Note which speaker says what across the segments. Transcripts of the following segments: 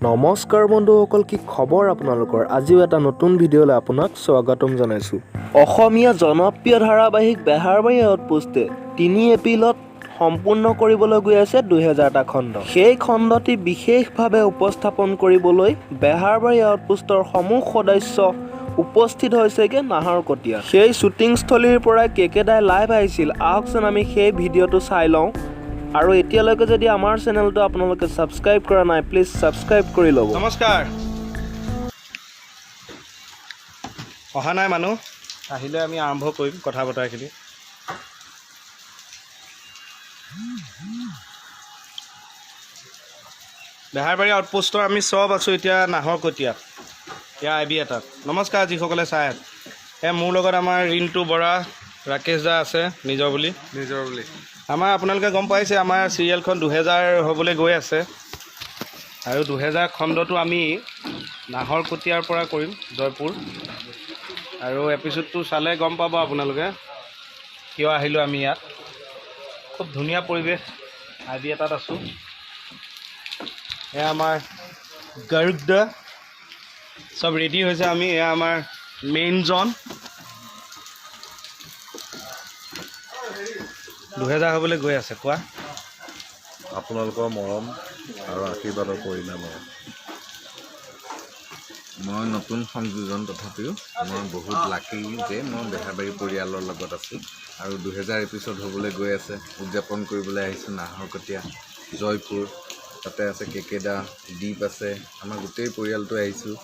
Speaker 1: নমস্কাৰ বন্ধুসকল, কি খবৰ আপোনালোকৰ? আজিও এটা নতুন ভিডিঅ'লৈ আপোনাক স্বাগতম জনাইছোঁ। অসমীয়া জনপ্ৰিয় ধাৰাবাহিক বেহাৰবাৰী আউটপোষ্টে ৩ এপ্ৰিলত সম্পূৰ্ণ কৰিবলৈ গৈ আছে ২০০০টা খণ্ড। সেই খণ্ডটি বিশেষভাৱে উপস্থাপন কৰিবলৈ বেহাৰবাৰী আউটপোষ্টৰ সমূহ সদস্য উপস্থিত হৈছেগে নাহৰকটীয়া। সেই শ্বুটিংস্থলীৰ পৰা কেকেদাই লাইভ আহিছিল। আহকচোন আমি সেই ভিডিঅ'টো চাই লওঁ। আৰু এতিয়ালৈকে যদি আমাৰ চেনেলটো আপোনালোকে ছাবস্ক্ৰাইব কৰা নাই, প্লিজ ছাবস্ক্ৰাইব কৰি ল'ব।
Speaker 2: নমস্কাৰ। অহা নাই মানুহ, আহিলে আমি আৰম্ভ কৰিম কথা বতৰাখিনি। বেহাৰবাৰী আউটপোষ্টৰ আমি চব আছোঁ এতিয়া নাহৰকটীয়াত, ইয়াৰ আই বি এটাত। নমস্কাৰ যিসকলে চাই আছে। মোৰ লগত আমাৰ ৰিণ্টু বৰা, ৰাকেশ দা আছে নিজৰ বুলি। আমাৰ আপোনালোকে গম পাইছে আমাৰ চিৰিয়েলখন ২০০০ হ'বলৈ গৈ আছে। আৰু ২০০০ খণ্ডটো আমি নাহৰকটীয়াৰ পৰা কৰিম, জয়পুৰ। আৰু এপিছডটো চালে গম পাব আপোনালোকে কিয় আহিলোঁ আমি ইয়াত। খুব ধুনীয়া পৰিৱেশ, আই বি এটাত আছোঁ। এয়া আমাৰ গৰুড় চব ৰেডি হৈছে। আমি এয়া আমাৰ মেইনজন ২০০০ হ'বলৈ গৈ আছে। কোৱা।
Speaker 3: আপোনালোকৰ মৰম আৰু আশীৰ্বাদৰ পৰিণাম। মই নতুন সংযোজন, তথাপিও মই বহুত লাকি যে মই বেহাৰবাৰী পৰিয়ালৰ লগত আছোঁ। আৰু ২০০০ এপিছড হ'বলৈ গৈ আছে। উদযাপন কৰিবলৈ আহিছোঁ নাহৰকটীয়া, জয়পুৰ। তাতে আছে কেকেদা, দ্বীপ আছে, আমাৰ গোটেই পৰিয়ালটো আহিছোঁ।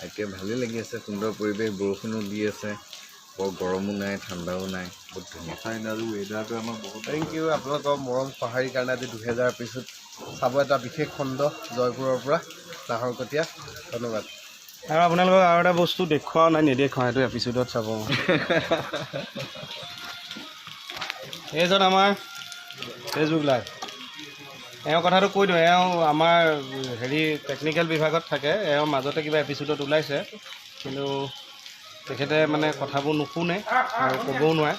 Speaker 3: এতিয়া ভালেই লাগি আছে, সুন্দৰ পৰিৱেশ, বৰষুণো দি আছে, বৰ গৰমো নাই ঠাণ্ডাও নাই, বহুত ধুনীয়া। আৰু ৱেডাৰটো আমাৰ বহুত
Speaker 4: থেংক ইউ আপোনালোকৰ মৰম সঁহাৰিৰ কাৰণে। আজি ২০০০ এপিছড চাব এটা বিশেষ খণ্ড জয়পুৰৰ পৰা নাহৰকটীয়া। ধন্যবাদ।
Speaker 2: আৰু আপোনালোকক আৰু এটা বস্তু দেখুৱাও নাই, নেদেখুৱাওঁ, এইটো এপিছডত চাব। এইজন আমাৰ ফেচবুক লাইভ। এওঁ কথাটো কৈ দিওঁ, এওঁ আমাৰ টেকনিকেল বিভাগত থাকে। এওঁ মাজতে কিবা এপিছডত ওলাইছে, কিন্তু তেখেতে মানে কথাবোৰ নুশুনে আৰু ক'বও নোৱাৰে।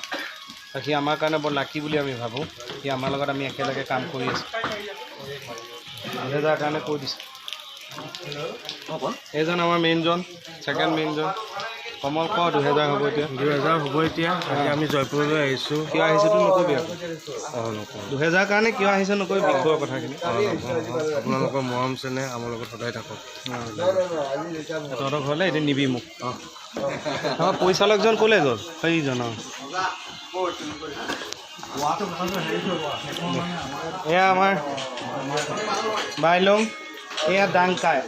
Speaker 2: সি আমাৰ কাৰণে বৰ লাকি বুলি আমি ভাবোঁ। সি আমাৰ লগত আমি একেলগে কাম কৰি আছোঁ। ২০০০ কাৰণে কৈ দিছোঁ। এইজন আমাৰ মেইনজন, ছেকেণ্ড মেইনজন কমল। ক ২০০০ হ'ব এতিয়া।
Speaker 5: ২০০০ হ'ব এতিয়া। আজি আমি জয়পুৰলৈ আহিছোঁ।
Speaker 2: কিয় আহিছোঁতো নকবি আকৌ। নকওঁ ২০০০ কাৰণে কিয় আহিছে নকবি, বিষয়ৰ কথাখিনি।
Speaker 5: আপোনালোকৰ মৰম চেনেহ আমাৰ লগত সদায় থাকক।
Speaker 2: তহঁতৰ ঘৰলৈ এদিন নিবি মোক। আমাৰ পৰিচালকজন ক'লৈ গ'ল? সেইজন। এয়া আমাৰ বাইলং, এয়া ডাংকাই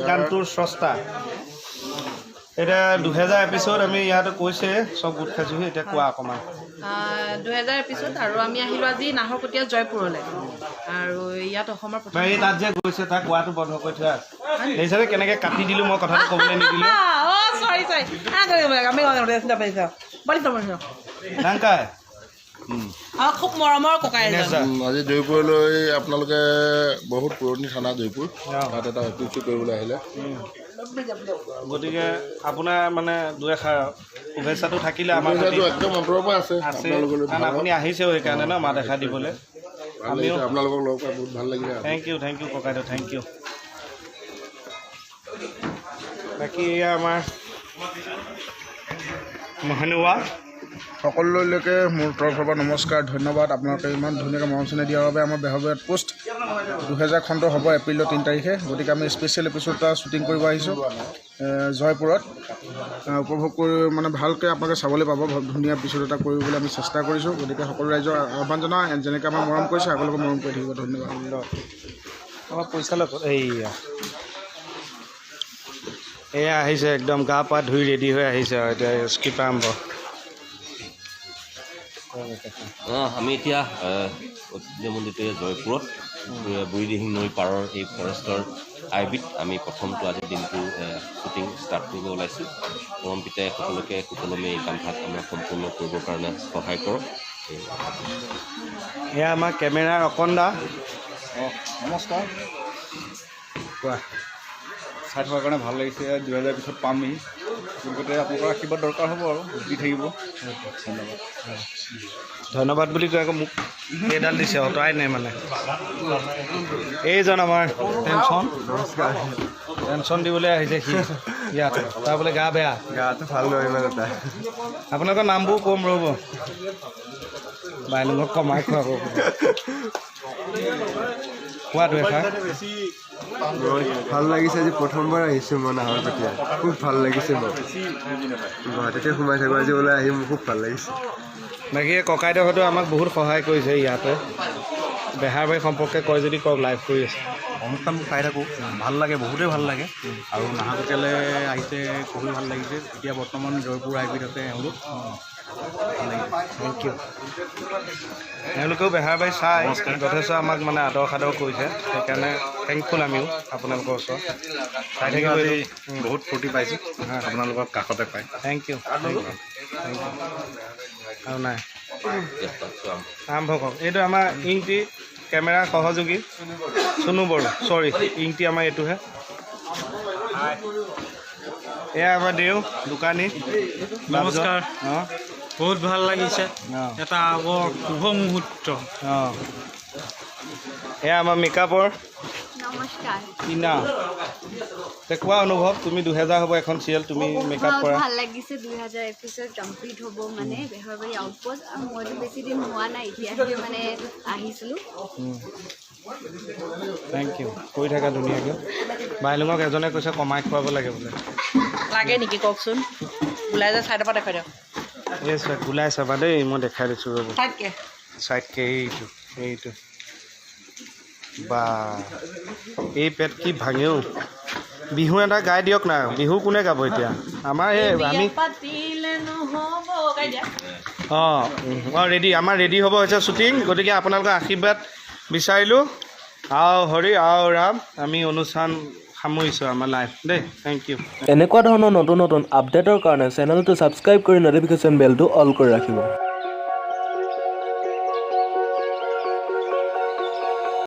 Speaker 2: গানটোৰ স্ৰষ্টা। এতিয়া ২০০০ এপিছড আমি ইয়াতে কৈছে চব গোট খাইছোঁহি। এতিয়া কোৱা অকণমান।
Speaker 6: ২০০০ এপিছড আৰু আমি আহিলোঁ আজি নাহৰকটীয়া জয়পুৰলৈ। আৰু ইয়াত অসমৰ
Speaker 2: এই তাত যে গৈছে তাক কোৱাটো বন্ধ কৰি থোৱা আছে। সেইহিচাপে কেনেকৈ কাটি দিলোঁ মই কথাটো ক'বলৈ নিদিলোঁ। ডাংকাই
Speaker 6: খুব মৰমৰ ককাই।
Speaker 3: আজি জয়পুৰলৈ আপোনালোকে বহুত পুৰণি থানা জয়পুৰ, তাত এটা এপিছড কৰিবলৈ আহিলে।
Speaker 2: গতিকে আপোনাৰ মানে দুএষাৰ শুভেচ্ছাটো থাকিলে আমাৰ
Speaker 3: একদম অন্তৰৰ পৰা আছে।
Speaker 2: কাৰণ আপুনি আহিছেও সেইকাৰণে ন মাত দেখা দিবলৈ। আমিও
Speaker 3: আপোনালোকক লগ পাই বহুত ভাল লাগিলে।
Speaker 2: থেংক ইউ ককাইদেউ, থেংক ইউ। বাকী এয়া আমাৰ মহানুৱা।
Speaker 4: সকলোলৈকে মোৰ তৰফৰ পৰা নমস্কাৰ, ধন্যবাদ। আপোনালোকে ইমান ধুনীয়াকৈ মৰম চেনেহ দিয়াৰ বাবে। আমাৰ বেহাৰবাৰী আউটপোষ্ট ২০০০ খণ্ড হ'ব এপ্ৰিলৰ ৩ তাৰিখে। গতিকে আমি স্পেচিয়েল এপিছড এটা শ্বুটিং কৰিব আহিছোঁ জয়পুৰত। উপভোগ কৰি মানে ভালকৈ আপোনালোকে চাবলৈ পাব। ধুনীয়া এপিছড এটা কৰিবলৈ আমি চেষ্টা কৰিছোঁ। গতিকে সকলো ৰাইজক আহ্বান জনাওঁ, যেনেকৈ আমাৰ মৰম কৰিছে আগলৈকে মৰম কৰি থাকিব। ধন্যবাদ।
Speaker 2: আমাৰ পৰিচালক এয়া আহিছে, একদম গা পা ধুই ৰেডি হৈ আহিছে আৰু এতিয়া স্ক্ৰিপ্ট আৰম্ভ।
Speaker 7: আমি এতিয়া ঐতিহ্যমণ্ডিত জয়পুৰত বুঢ়ীদিহিং নৈ পাৰৰ এই ফৰেষ্টৰ আই বিত আমি প্ৰথমটো আজিৰ দিনটো শ্বুটিং ষ্টাৰ্ট কৰিব ওলাইছোঁ। মৰম পিতাই সকলোকে সুকলমে এই কামভাগ আমাৰ সম্পূৰ্ণ কৰিবৰ কাৰণে সহায় কৰক।
Speaker 2: এয়া আমাৰ কেমেৰাৰ অকণ দা।
Speaker 4: নমস্কাৰ।
Speaker 2: কোৱা।
Speaker 4: চাই থকাৰ কাৰণে ভাল লাগিছে। ২০০০ পিছত পামহি।
Speaker 3: গতিকে আপোনালোকৰ আশীৰ্বাদ দৰকাৰ হ'ব আৰু দি থাকিব।
Speaker 2: ধন্যবাদ বুলি কৈ আকৌ মোক এইডাল দিছে, অঁতৰাই নাই মানে। এইজন আমাৰ টেনশ্যন দিবলৈ আহিছে সি ইয়াত, তাৰ বোলে গা বেয়া।
Speaker 5: গাটো ভাল নহয় ইমান এটা।
Speaker 2: আপোনালোকৰ নামবোৰ কম ৰ'ব, বাইলঙক কমাই খুৱাব। কোৱাটো এষাৰ।
Speaker 5: ভাল লাগিছে আজি প্ৰথমবাৰ আহিছোঁ মই নাহৰকটীয়া, খুব ভাল লাগিছে। মই গুৱাহাটীতে সোমাই থাকোঁ, আজি ওলাই আহি মোৰ খুব ভাল লাগিছে।
Speaker 2: বাকী ককাইদেউহঁতেও আমাক বহুত সহায় কৰিছে ইয়াতে। বেহাৰবাৰী সম্পৰ্কে কয় যদি কওক, লাইভ কৰি আছে।
Speaker 8: অনুষ্ঠান চাই থাকোঁ, ভাল লাগে, বহুতেই ভাল লাগে। আৰু নাহৰকটীয়ালৈ আহিছে খুবেই ভাল লাগিছে। এতিয়া বৰ্তমান জয়পুৰ আইবিত আছে এওঁলোক, ভাল লাগিছে।
Speaker 2: Thank you. তেওঁলোকেও বেহাৰবাৰী চাই যথেষ্ট আমাক মানে আদৰ সাদৰ কৰিছে, সেইকাৰণে থেংকফুল আমিও আপোনালোকৰ ওচৰত। চাই থাকিব
Speaker 8: বহুত ফূৰ্তি পাইছোঁ আপোনালোকৰ কাষতে পাই।
Speaker 2: Thank you. আৰু নাই আৰম্ভ কৰক। এইটো আমাৰ ইংটি কেমেৰা সহযোগী চুনু বড়ো, চৰি ইংটি আমাৰ এইটোহে। এয়া আমাৰ দেউ দোকানী।
Speaker 9: নমস্কাৰ।
Speaker 2: অঁ
Speaker 9: বহুত ভাল লাগিছে,
Speaker 2: অঁ
Speaker 9: এটা বৰ শুভ মুহূৰ্ত।
Speaker 2: অঁ এয়া আমাৰ মেকআপৰ
Speaker 10: নমস্কাৰ।
Speaker 2: কিনা। কোৱা অনুভৱ, তুমি 2000 হ'ব এখন চিৰিয়েল, তুমি মেকআপ কৰা।
Speaker 10: ভাল লাগিছে, 2000 এপিছড কমপ্লিট হ'ব মানে বেহাৰবাৰী আউটপোষ্ট। আৰু মইতো বেছি দিন হোৱা নাই, এতিয়াহে মানে আহিছিলোঁ।
Speaker 2: Thank you. কৰি থাকা ধুনীয়াকৈ। বাইলুঙক এজনে কৈছে কমাই খুৱাব লাগে বোলে।
Speaker 6: লাগে নেকি কওকচোন? ওলাই যায় ছাইডৰ পৰা দেখাই দিয়ক।
Speaker 2: এই চোৱা গোলাই চাবা দেই, মই দেখাই দিছোঁ ৰ'ব।
Speaker 6: তাতকৈ
Speaker 2: চাইডকে এইটো বা এই পেট কি ভাঙেও। বিহু এটা গাই দিয়ক না। বিহু কোনে গাব এতিয়া? আমাৰ এই আমি অঁ ৰেডি, আমাৰ ৰেডি হ'ব হৈছে শ্বুটিং। গতিকে আপোনালোকৰ আশীৰ্বাদ বিচাৰিলোঁ। আও হৰি আও ৰাম, আমি অনুষ্ঠান সামৰিছোঁ আমাৰ লাইভ দেই। Thank you.
Speaker 1: এনেকুৱা ধৰণৰ নতুন নতুন আপডেটৰ কাৰণে চেনেলটো ছাবস্ক্ৰাইব কৰি ন'টিফিকেশ্যন বেলটো অল কৰি ৰাখিব।